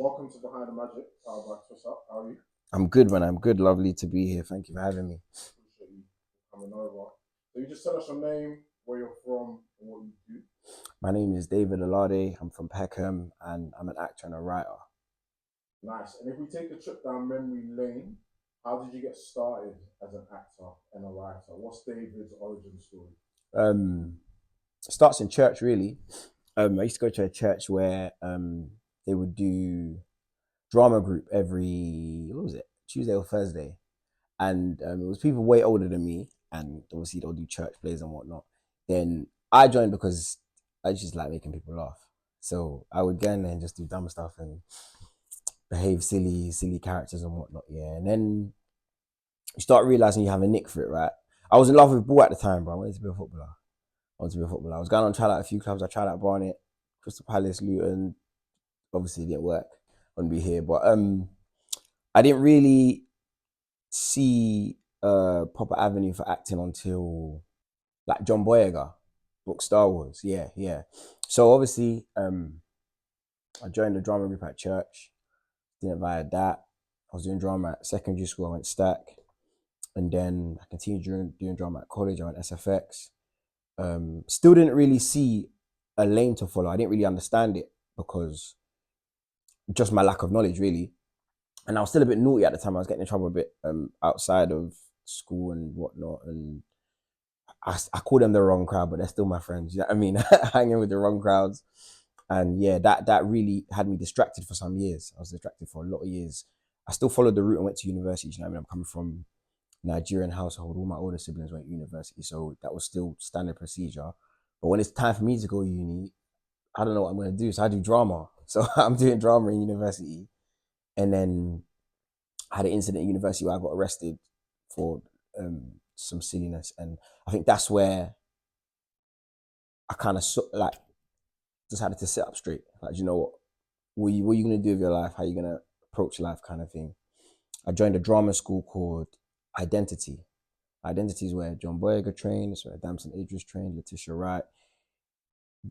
Welcome to Behind the Magic. What's up? How are you? I'm good, man. I'm good. Lovely to be here. Thank you for having me. Appreciate you coming over. So you just tell us your name, where you're from, and what you do. My name is David Alade. I'm from Peckham and I'm an actor and a writer. Nice. And if we take a trip down memory lane, how did you get started as an actor and a writer? What's David's origin story? Um, Starts in church, really. I used to go to a church where they would do drama group every, what was it, Tuesday or Thursday. And it was people way older than me. And obviously they'll do church plays and whatnot. Then I joined because I just like making people laugh. So I would go in there and just do dumb stuff and behave silly characters and whatnot. Yeah, and then you start realizing you have a nick for it, right? I was in love with ball at the time, bro. I wanted to be a footballer. I was going on try out a few clubs. I tried out Barnet, Crystal Palace, Luton. Obviously, it didn't work. I wouldn't be here, but I didn't really see a proper avenue for acting until like John Boyega, book Star Wars. Yeah, yeah. So obviously, I joined the drama group at church. Didn't via that. I was doing drama at secondary school. I went Stack. And then I continued doing drama at college. I went SFX. Still didn't really see a lane to follow. I didn't really understand it because just my lack of knowledge, really. And I was still a bit naughty at the time. I was getting in trouble a bit outside of school and whatnot. And I call them the wrong crowd, but they're still my friends. You know what I mean? Hanging with the wrong crowds. And yeah, that really had me distracted for some years. I was distracted for a lot of years. I still followed the route and went to university. You know what I mean? I'm coming from Nigerian household. All my older siblings went to university, so that was still standard procedure. But when it's time for me to go to uni, I don't know what I'm going to do. So I do drama. So I'm doing drama in university, and then I had an incident at university where I got arrested for some silliness, and I think that's where I kind of like decided to sit up straight. Like, you know what are you going to do with your life? How are you going to approach life, kind of thing. I joined a drama school called Identity. Identity is where John Boyega trained, it's where Damson Idris trained, Letitia Wright.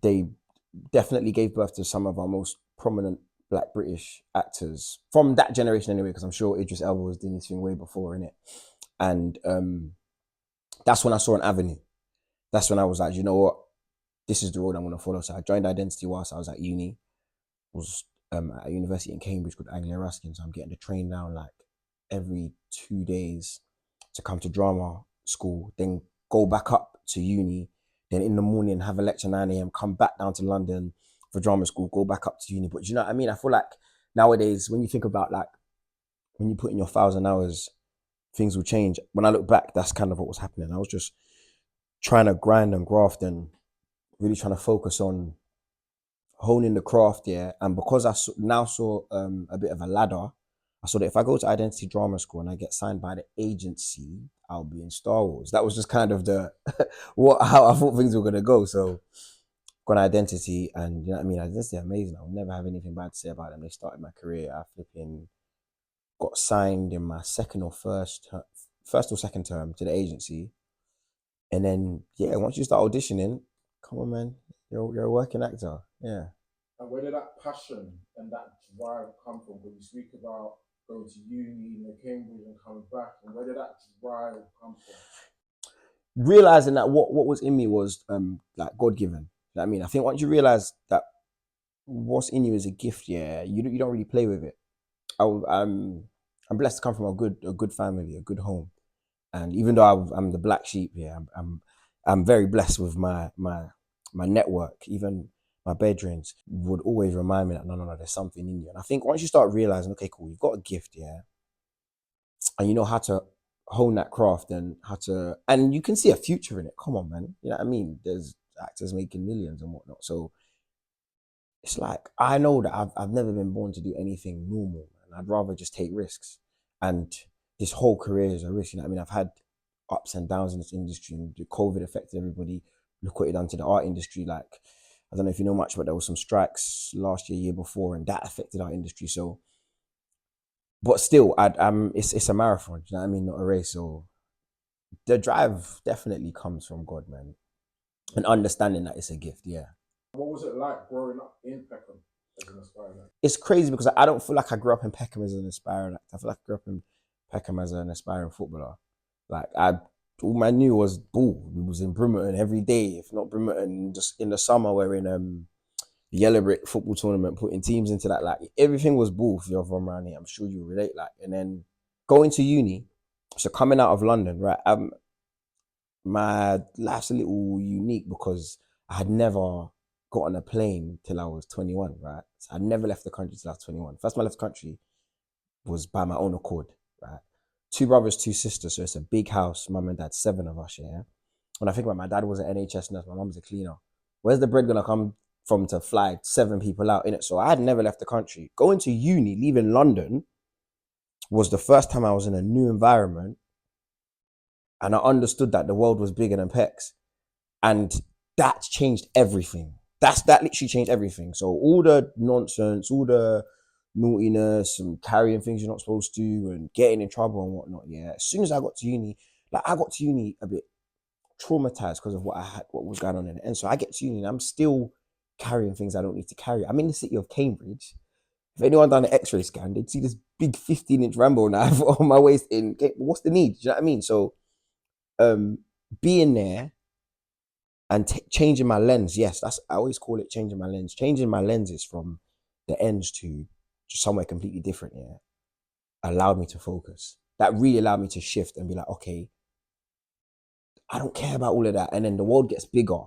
They definitely gave birth to some of our most prominent Black British actors from that generation anyway, because I'm sure Idris Elba was doing this thing way before, innit? And that's when I saw an avenue. That's when I was like, you know what? This is the road I'm going to follow. So I joined Identity whilst I was at uni. I was at a university in Cambridge called Anglia Ruskin. So I'm getting the train down like every 2 days to come to drama school, then go back up to uni, then in the morning have a lecture 9 a.m., come back down to London for drama school, go back up to uni. But you know what I mean? I feel like nowadays, when you think about like when you put in your 1,000 hours, things will change. When I look back, that's kind of what was happening. I was just trying to grind and graft and really trying to focus on honing the craft, yeah. And because now saw a bit of a ladder, I saw that if I go to Identity Drama School and I get signed by the agency, I'll be in Star Wars. That was just kind of the how I thought things were gonna go. So got an Identity, and you know what I mean. Identity amazing. I'll never have anything bad to say about them. They started my career. I flipping got signed in my first or second term to the agency, and then yeah, once you start auditioning, come on, man, you're a working actor. Yeah. And where did that passion and that drive come from? When you speak about going to uni, Cambridge, and coming back, and where did that drive come from? Realizing that what was in me was like God given. You know what I mean? I think once you realize that what's in you is a gift, yeah, you don't really play with it. I'm blessed to come from a good family, a good home, and even though I'm the black sheep, yeah, I'm very blessed with my network. Even my bedrooms would always remind me that no, there's something in you. And I think once you start realizing, okay, cool, you've got a gift, yeah, and you know how to hone that craft and how to, and you can see a future in it. Come on, man. You know what I mean? There's actors making millions and whatnot. So it's like, I know that I've never been born to do anything normal, and I'd rather just take risks. And this whole career is a risk. You know what I mean? I've had ups and downs in this industry, and the COVID affected everybody. Look what it done to the art industry. Like, I don't know if you know much, but there was some strikes last year before, and that affected our industry. So but still, it's a marathon. You know what I mean? Not a race. So the drive definitely comes from God, man, and understanding that it's a gift. Yeah. What was it like growing up in Peckham? as an aspiring actor? It's crazy because I don't feel like I grew up in Peckham as an aspiring actor. I feel like I grew up in Peckham as an aspiring footballer. Like all I knew was ball. We was in Brimerton every day, if not Brimerton. Just in the summer, we're in the Yellow Brick football tournament, putting teams into that. Like everything was ball. If you're from around here, I'm sure you relate. Like, and then going to uni. So coming out of London, right? My life's a little unique because I had never got on a plane till I was 21, right? So I never left the country till I was 21. First time I left the country was by my own accord, right? Two brothers, two sisters, so it's a big house. Mum and dad, 7 of us, yeah. When I think about it, my dad was an NHS nurse, my mum's a cleaner. Where's the bread gonna come from to fly 7 people out in it? So I had never left the country. Going to uni, leaving London, was the first time I was in a new environment, and I understood that the world was bigger than Pecs. And that changed everything. That literally changed everything. So all the nonsense, all the naughtiness and carrying things you're not supposed to and getting in trouble and whatnot, yeah. As soon as I got to uni, like I got to uni a bit traumatized because of what was going on in it. And so I get to uni and I'm still carrying things I don't need to carry. I'm in the city of Cambridge. If anyone done an X-ray scan, they'd see this big 15-inch Rambo knife on my waist. What's the need? Do you know what I mean? So, being there and changing my lens, yes, I always call it changing my lens. Changing my lenses from the ends to just somewhere completely different, yeah, allowed me to focus. That really allowed me to shift and be like, okay, I don't care about all of that. And then the world gets bigger,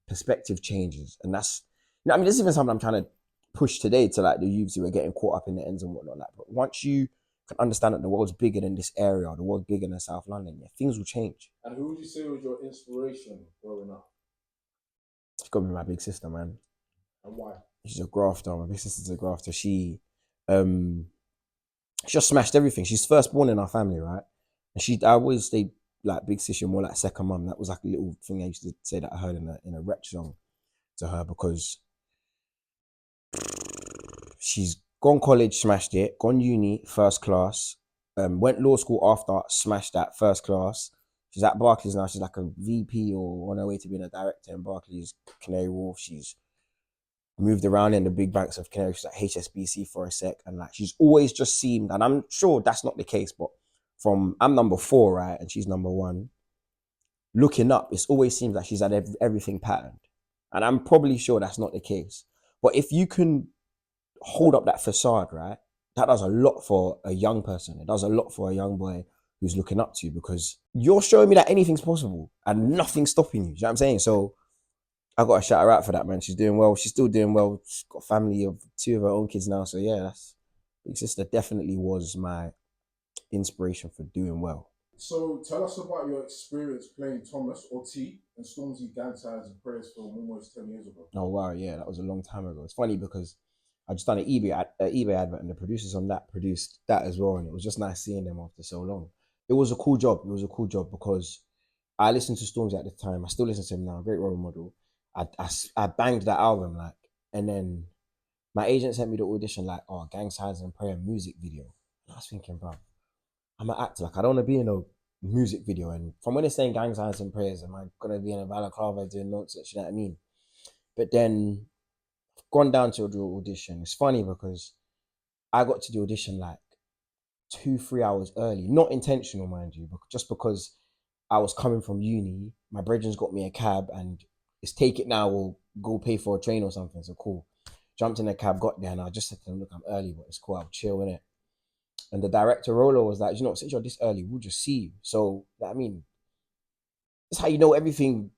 perspective changes. And that's, I mean, this is even something I'm trying to push today to like the youths who are getting caught up in the ends and whatnot. Like, but once you can understand that the world's bigger than this area, the world's bigger than South London, yeah, things will change. And who would you say was your inspiration growing up? It's got to be my big sister, man. And why? She's a grafter. My big sister's a grafter. She just smashed everything. She's firstborn in our family, right? And I always say like big sister, more like second mum. That was like a little thing I used to say that I heard in a rap song to her, because she's gone college, smashed it, gone uni, first class, went law school after, smashed that, first class. She's at Barclays now. She's like a VP or on her way to being a director in Barclays, Canary Wharf. She's moved around in the big banks of Canary. She's at HSBC for a sec. And like, she's always just seemed, and I'm sure that's not the case, but I'm number 4, right? And she's number 1. Looking up, it always seems like she's had everything patterned. And I'm probably sure that's not the case. But if you can hold up that facade, right, that does a lot for a young person. It does a lot for a young boy who's looking up to you, because you're showing me that anything's possible and nothing's stopping you. Do you know what I'm saying? So I got to shout her out for that, man. She's doing well. She's still doing well. She's got a family of 2 of her own kids now. So yeah, big sister definitely was my inspiration for doing well. So tell us about your experience playing Thomas or T in Stormzy Gang Signs and Prayers film almost 10 years ago. Oh wow, yeah, that was a long time ago. It's funny because I just done an eBay advert, and the producers on that produced that as well, and it was just nice seeing them after so long. It was a cool job. It was a cool job because I listened to Stormzy at the time. I still listen to him now. Great role model. I banged that album, like, and then my agent sent me the audition, like, oh, Gang Signs and Prayer music video. And I was thinking, bro, I'm an actor. Like, I don't want to be in a music video. And from when it's saying Gang Signs and Prayers, am I gonna be in a balaclava doing nonsense? You know what I mean? But then gone down to the audition. It's funny because I got to the audition like 2-3 hours early. Not intentional, mind you, but just because I was coming from uni. My brethren's got me a cab, and it's take it now or go pay for a train or something. So cool. Jumped in the cab, got there, and I just said to them, look, I'm early, but it's cool, I'll chill in it. And the director Rolo was like, you know, since you're this early, we'll just see you. So I mean, that's how you know everything.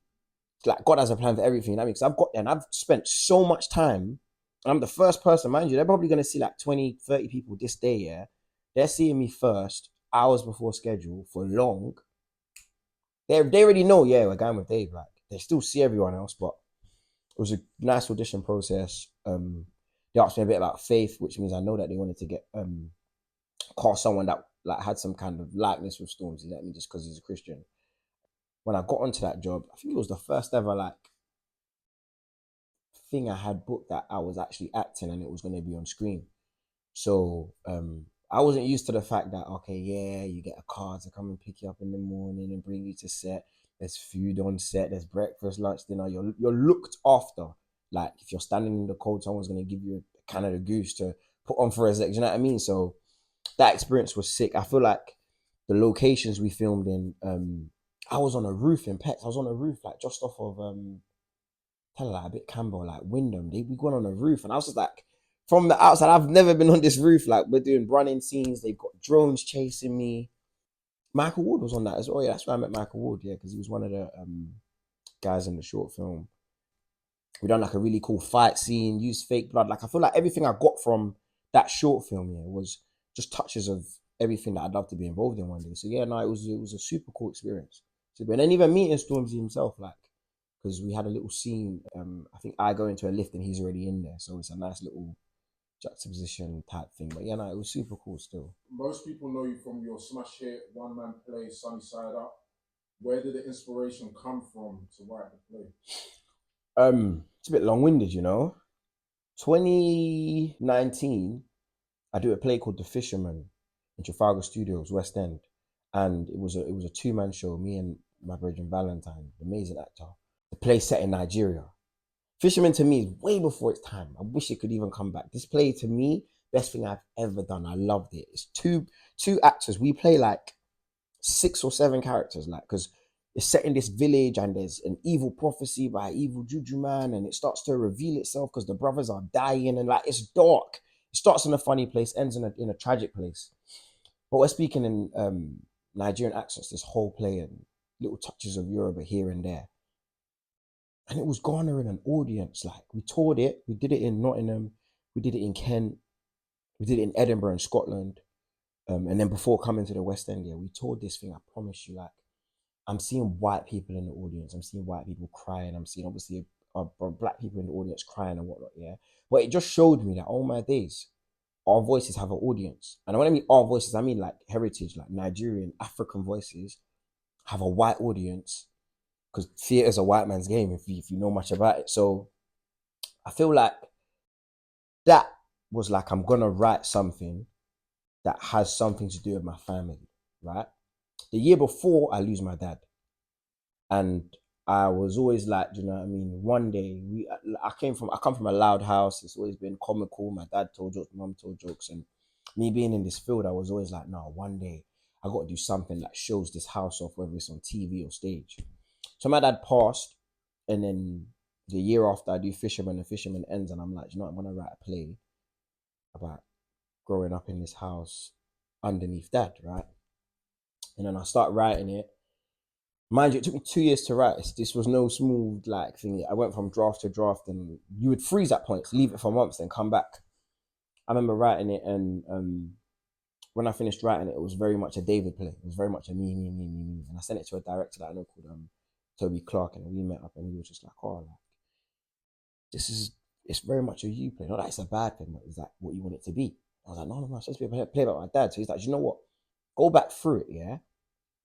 Like, God has a plan for everything. I mean, because I've got there and I've spent so much time, and I'm the first person, mind you. They're probably going to see like 20, 30 people this day, yeah? They're seeing me first, hours before schedule, for long. They already know, yeah, we're going with Dave. Like, they still see everyone else, but it was a nice audition process. They asked me a bit about faith, which means I know that they wanted to get cast someone that like had some kind of likeness with Stormzy. That means just because he's a Christian. When I got onto that job, I think it was the first ever like thing I had booked that I was actually acting and it was going to be on screen. So I wasn't used to the fact that, okay, yeah, you get a car to come and pick you up in the morning and bring you to set. There's food on set. There's breakfast, lunch, dinner. You're looked after. Like, if you're standing in the cold, someone's going to give you Canada Goose to put on for a sec. Do you know what I mean? So that experience was sick. I feel like the locations we filmed in, I was on a roof in Pecks. I was on a roof like just off of tell her like a bit Campbell, like Wyndham. We gone on a roof, and I was just like, from the outside, I've never been on this roof. Like we're doing running scenes. They've got drones chasing me. Michael Ward was on that as well. Yeah, that's where I met Michael Ward. Yeah, because he was one of the guys in the short film. We done like a really cool fight scene. Used fake blood. Like I feel like everything I got from that short film, yeah, was just touches of everything that I'd love to be involved in one day. So yeah, no, it was a super cool experience. So, and then even meeting Stormzy himself, like, because we had a little scene. I think I go into a lift and he's already in there, so it's a nice little juxtaposition type thing. But yeah, no, it was super cool still. Most people know you from your smash hit, one man play, Sunny Side Up. Where did the inspiration come from to write the play? It's a bit long winded, 2019, I do a play called The Fisherman in Trafalgar Studios, West End, and it was a 2-man show. Me and my brother Valentine, the amazing actor. The play set in Nigeria. Fisherman to me is way before its time. I wish it could even come back. This play to me, best thing I've ever done. I loved it. It's two actors. We play like 6 or 7 characters, like, because it's set in this village and there's an evil prophecy by an evil juju man, and it starts to reveal itself because the brothers are dying, and like it's dark. It starts in a funny place, ends in a tragic place. But we're speaking in Nigerian accents this whole play, and little touches of Yoruba here and there. And it was garnering an audience. Like we toured it, we did it in Nottingham, we did it in Kent, we did it in Edinburgh and Scotland. And then before coming to the West End, yeah, we toured this thing. I promise you, like, I'm seeing white people in the audience. I'm seeing white people crying. I'm seeing obviously black people in the audience crying and whatnot. Yeah, but it just showed me that all my days, our voices have an audience. And when I mean our voices, I mean like heritage, like Nigerian, African voices have a white audience, because theatre is a white man's game if you know much about it. So I feel like that was like, I'm gonna write something that has something to do with my family, right? The year before, I lose my dad, and I was always like, do you know what I mean? One day, I come from a loud house. It's always been comical. My dad told jokes, my mum told jokes, and me being in this field, I was always like, no, one day I got to do something that shows this house off, whether it's on TV or stage. So my dad passed, and then the year after, I do Fisherman, and Fisherman ends, and I'm like, you know what? I'm gonna write a play about growing up in this house underneath dad, right? And then I start writing it. Mind you, it took me 2 years to write. This was no smooth like thing. I went from draft to draft, and you would freeze at points, leave it for months, then come back. I remember writing it, and when I finished writing it, it was very much a David play. It was very much a me. And I sent it to a director that I know called Toby Clark, and we met up, and he was just like, "Oh, like, it's very much a you play. Not that it's a bad thing, but is that what you want it to be?" I was like, "No, it's supposed to be a play about my dad." So he's like, "You know what? Go back through it, yeah,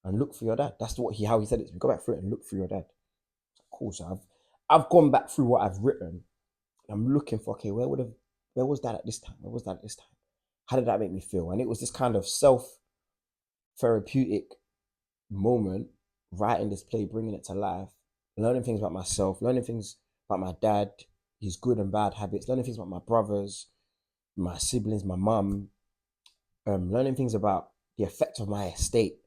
and look for your dad." That's how he said it to me. Go back through it and look for your dad. Cool. So I've gone back through what I've written. I'm looking for, okay, where was that at this time? Where was that at this time? How did that make me feel? And it was this kind of self therapeutic moment, writing this play, bringing it to life, learning things about myself, learning things about my dad, his good and bad habits, learning things about my brothers, my siblings, my mum, learning things about the effect of my estate,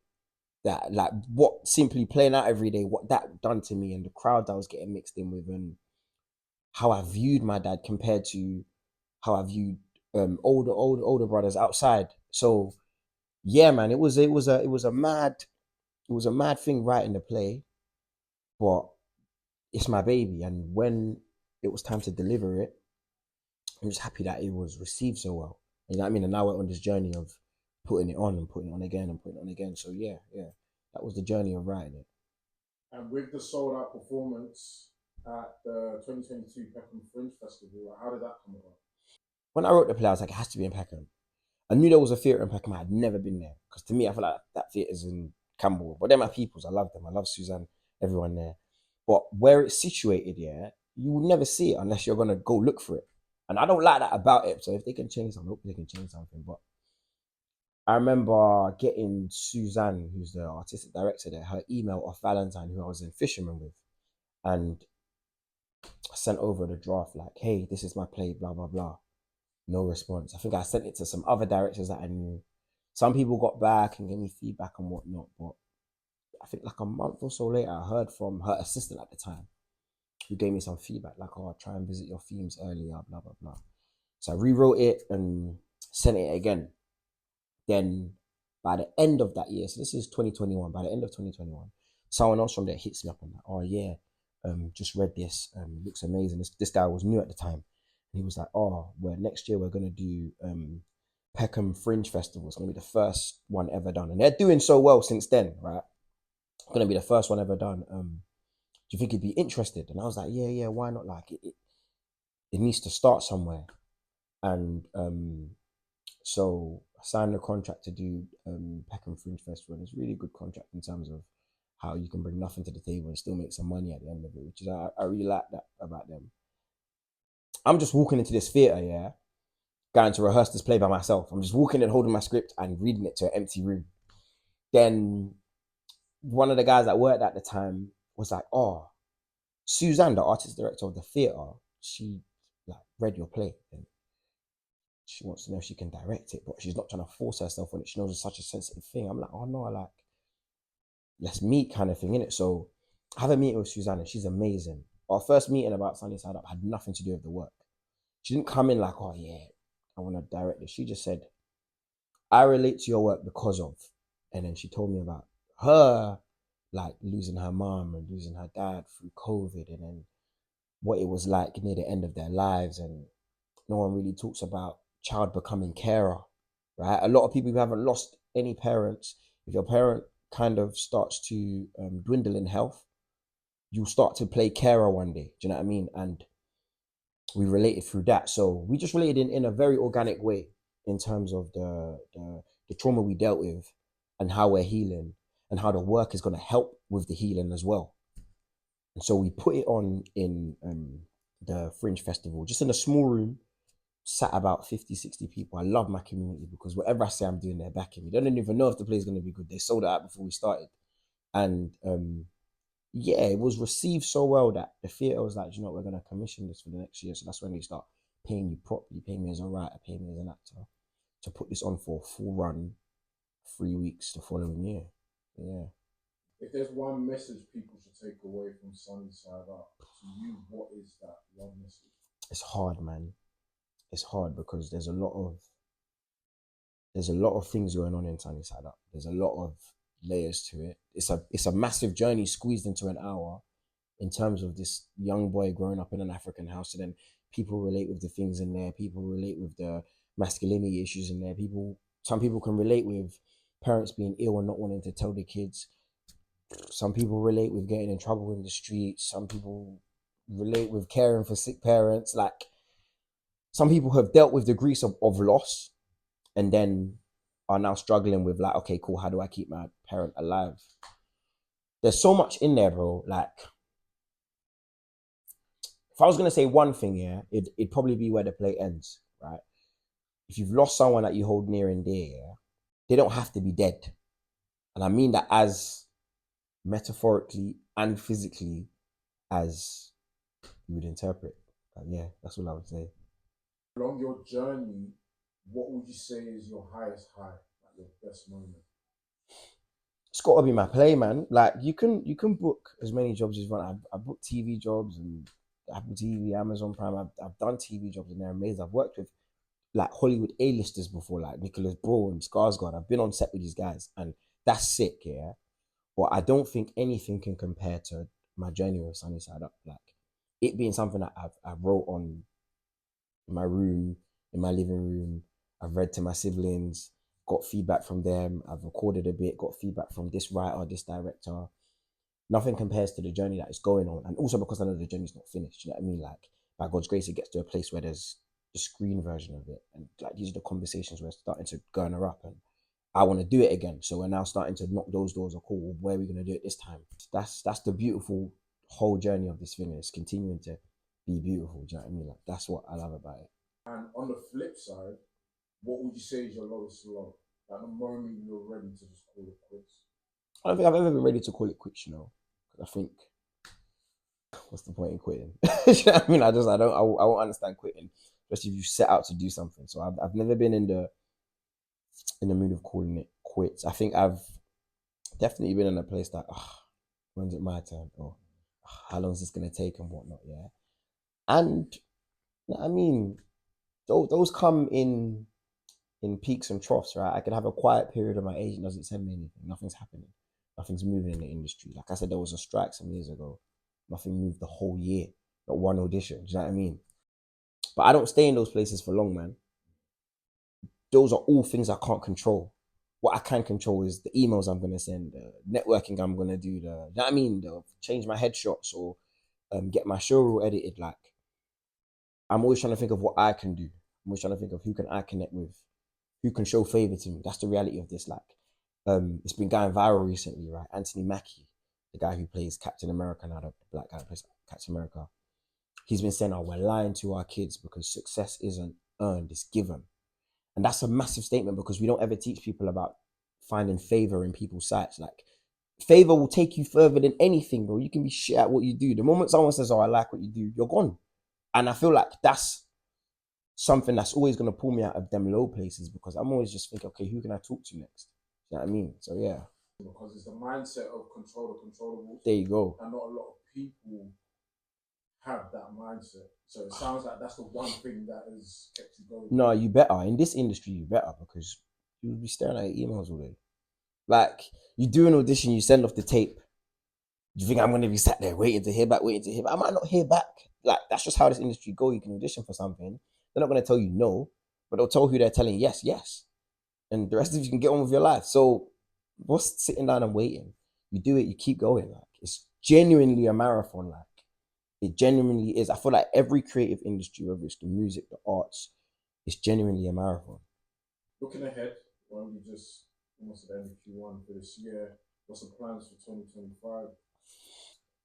that like what simply playing out every day, what that done to me, and the crowd I was getting mixed in with, and how I viewed my dad compared to how I viewed older brothers outside. So yeah, man, it was a mad thing writing the play, but it's my baby, and when it was time to deliver it, I'm just happy that it was received so well. You know what I mean? And now we're on this journey of putting it on and putting it on again and putting it on again. So yeah, that was the journey of writing it. And with the sold out performance at the 2022 Peckham Fringe Festival, how did that come about? When I wrote the play, I was like, it has to be in Peckham. I knew there was a theatre in Peckham. I had never been there, because to me, I feel like that theatre's in Campbell. But they're my peoples. I love them. I love Suzanne, everyone there. But where it's situated, yeah, you will never see it unless you're gonna go look for it. And I don't like that about it. So if they can change something, hopefully they can change something. But I remember getting Suzanne, who's the artistic director there, her email off Valentine, who I was in Fisherman with, and I sent over the draft like, "Hey, this is my play, blah blah blah." No response. I think I sent it to some other directors that I knew. Some people got back and gave me feedback and whatnot, but I think like a month or so later, I heard from her assistant at the time, who gave me some feedback, like, "Oh, try and visit your themes earlier, blah blah blah." So I rewrote it and sent it again. Then by the end of that year, so this is 2021, by the end of 2021, someone else from there hits me up and like, "Oh yeah, just read this, looks amazing." This guy was new at the time. And he was like, "Oh, well, next year we're gonna do Peckham Fringe Festival. It's gonna be the first one ever done." And they're doing so well since then, right? Gonna be the first one ever done. Do you think you'd be interested? And I was like, "Yeah, yeah, why not?" Like it needs to start somewhere. And so I signed a contract to do Peckham Fringe Festival, and it's a really good contract in terms of how you can bring nothing to the table and still make some money at the end of it, which is I really like that about them. I'm just walking into this theatre, yeah, going to rehearse this play by myself. I'm just walking and holding my script and reading it to an empty room. Then one of the guys that worked at the time was like, "Oh, Suzanne, the artist director of the theatre, she like read your play and she wants to know if she can direct it, but she's not trying to force herself on it. She knows it's such a sensitive thing." I'm like, "Oh no, like let's meet," kind of thing, innit? So I have a meeting with Suzanne and she's amazing. Our first meeting about Sunny Side Up had nothing to do with the work. She didn't come in like, "Oh yeah, I want to direct this." She just said, "I relate to your work because of," and then she told me about her like losing her mom and losing her dad through COVID, and then what it was like near the end of their lives. And no one really talks about child becoming carer, right? A lot of people who haven't lost any parents, if your parent kind of starts to dwindle in health, you'll start to play carer one day. Do you know what I mean? And we related through that. So we just related in a very organic way in terms of the trauma we dealt with and how we're healing and how the work is going to help with the healing as well. And so we put it on in the Fringe Festival, just in a small room, sat about 50, 60 people. I love my community because whatever I say I'm doing, they're backing me. They don't even know if the play is going to be good. They sold it out before we started. And yeah, it was received so well that the theatre was like, "You know what, we're going to commission this for the next year." So that's when they start paying you properly, paying me as a writer, paying me as an actor to put this on for a full run, 3 weeks the following year. Yeah. If there's one message people should take away from Sunny Side Up, to you, what is that one message? It's hard, man. It's hard because there's a lot of things going on in Sunny Side Up. There's a lot of layers to it. It's a massive journey squeezed into an hour in terms of this young boy growing up in an African house. And then people relate with the things in there. People relate with the masculinity issues in there. Some people can relate with parents being ill and not wanting to tell the kids. Some people relate with getting in trouble in the streets. Some people relate with caring for sick parents. Like some people have dealt with the grief of loss and then are now struggling with like, okay, cool, how do I keep my parent alive? There's so much in there, bro. Like, if I was gonna say one thing, yeah, it'd probably be where the play ends, right? If you've lost someone that you hold near and dear, yeah, they don't have to be dead. And I mean that as metaphorically and physically as you would interpret. Yeah, that's all I would say. Along your journey, what would you say is your highest high, like your best moment? It's got to be my play, man. Like you can book as many jobs as you want. I've booked TV jobs and Apple TV, Amazon Prime. I've done TV jobs and they're amazing. I've worked with like Hollywood A-listers before, like Nicholas Braun, Skarsgård. I've been on set with these guys, and that's sick, yeah. But I don't think anything can compare to my journey with Sunny Side Up. Like it being something that I wrote on in my room, in my living room. I've read to my siblings, got feedback from them. I've recorded a bit, got feedback from this writer, this director. Nothing compares to the journey that is going on, and also because I know the journey's not finished. You know what I mean? Like by God's grace, it gets to a place where there's the screen version of it, and like these are the conversations we're starting to garner up, and I want to do it again. So we're now starting to knock those doors. Are cool. Where are we gonna do it this time? That's the beautiful whole journey of this thing, and it's continuing to be beautiful. Do you know what I mean? Like that's what I love about it. And on the flip side, what would you say is your lowest low? Like the moment you're ready to just call it quits. I don't think I've ever been ready to call it quits. You know, I think what's the point in quitting? You know what I mean? I won't understand quitting. especially if you set out to do something. So I've never been in the mood of calling it quits. I think I've definitely been in a place that, when's it my turn? Or how long is this gonna take and whatnot, yeah. And I mean, those come in peaks and troughs, right? I could have a quiet period of my agent doesn't send me anything. Nothing's happening. Nothing's moving in the industry. Like I said, there was a strike some years ago. Nothing moved the whole year. Not one audition. Do you know what I mean? But I don't stay in those places for long, man. Those are all things I can't control. What I can control is the emails I'm gonna send, the networking I'm gonna do, you know what I mean? The change my headshots or get my show reel edited. Like I'm always trying to think of what I can do. I'm always trying to think of who can I connect with, who can show favor to me. That's the reality of this. Like, it's been going viral recently, right? Anthony Mackie, the guy who plays Captain America now, the black guy who plays Captain America, he's been saying, "Oh, we're lying to our kids because success isn't earned; it's given." And that's a massive statement because we don't ever teach people about finding favor in people's sights. Like, favor will take you further than anything, bro. You can be shit at what you do. The moment someone says, "Oh, I like what you do," you're gone. And I feel like that's something that's always going to pull me out of them low places because I'm always just thinking, okay, who can I talk to next? You know what I mean? So yeah. Because it's the mindset of control the controllables. There you go. And not a lot of people have that mindset. So it sounds like that's the one thing that has kept you going. No, you better. In this industry, you better because you'll be staring at your emails all day. Like, you do an audition, you send off the tape. You think I'm going to be sat there waiting to hear back? I might not hear back. Like, that's just how this industry go. You can audition for something. They're not going to tell you no, but they'll tell who they're telling yes, yes. And the rest of you can get on with your life. So what's sitting down and waiting? You do it, you keep going. Like, it's genuinely a marathon. Like, it genuinely is. I feel like every creative industry, whether it's the music, the arts, it's genuinely a marathon. Looking ahead, well, we just almost at the end of Q1 for this year. What's the plans for 2025?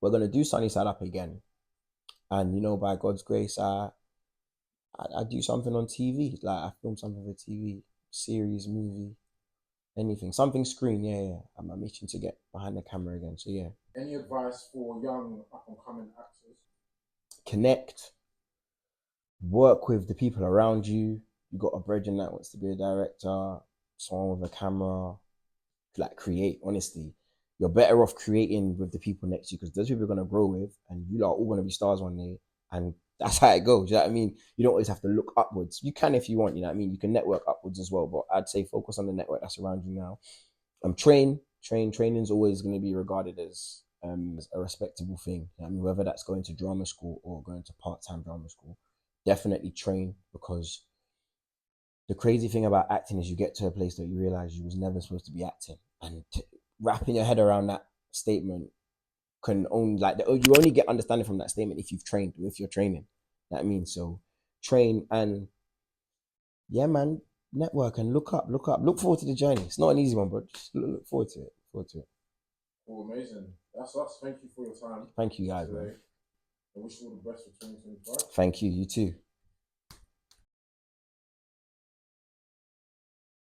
We're gonna do Sunny Side Up again, and by God's grace, I do something on TV. Like I film something for TV, series, movie, anything, something screen. Yeah. I'm itching to get behind the camera again. So yeah. Any advice for young up and coming actors? Connect. Work with the people around you. You got a brethren that wants to be a director, someone with a camera. Like create. Honestly, you're better off creating with the people next to you because those people are gonna grow with, and you are all gonna be stars one day. And that's how it goes. You know what I mean? You don't always have to look upwards. You can if you want. You know what I mean? You can network upwards as well, but I'd say focus on the network that's around you now. Training is always going to be regarded as a respectable thing. I mean, whether that's going to drama school or going to part-time drama school, definitely train because the crazy thing about acting is you get to a place that you realize you was never supposed to be acting, and wrapping your head around that statement can only you only get understanding from that statement if you've trained, if you're training. You know what I mean? So train and yeah, man, network and look up. Look forward to the journey. It's not an easy one, but just look forward to it. Oh, amazing. That's us. Thank you for your time. Thank you guys, man. I wish you all the best for 2025. Thank you. You too.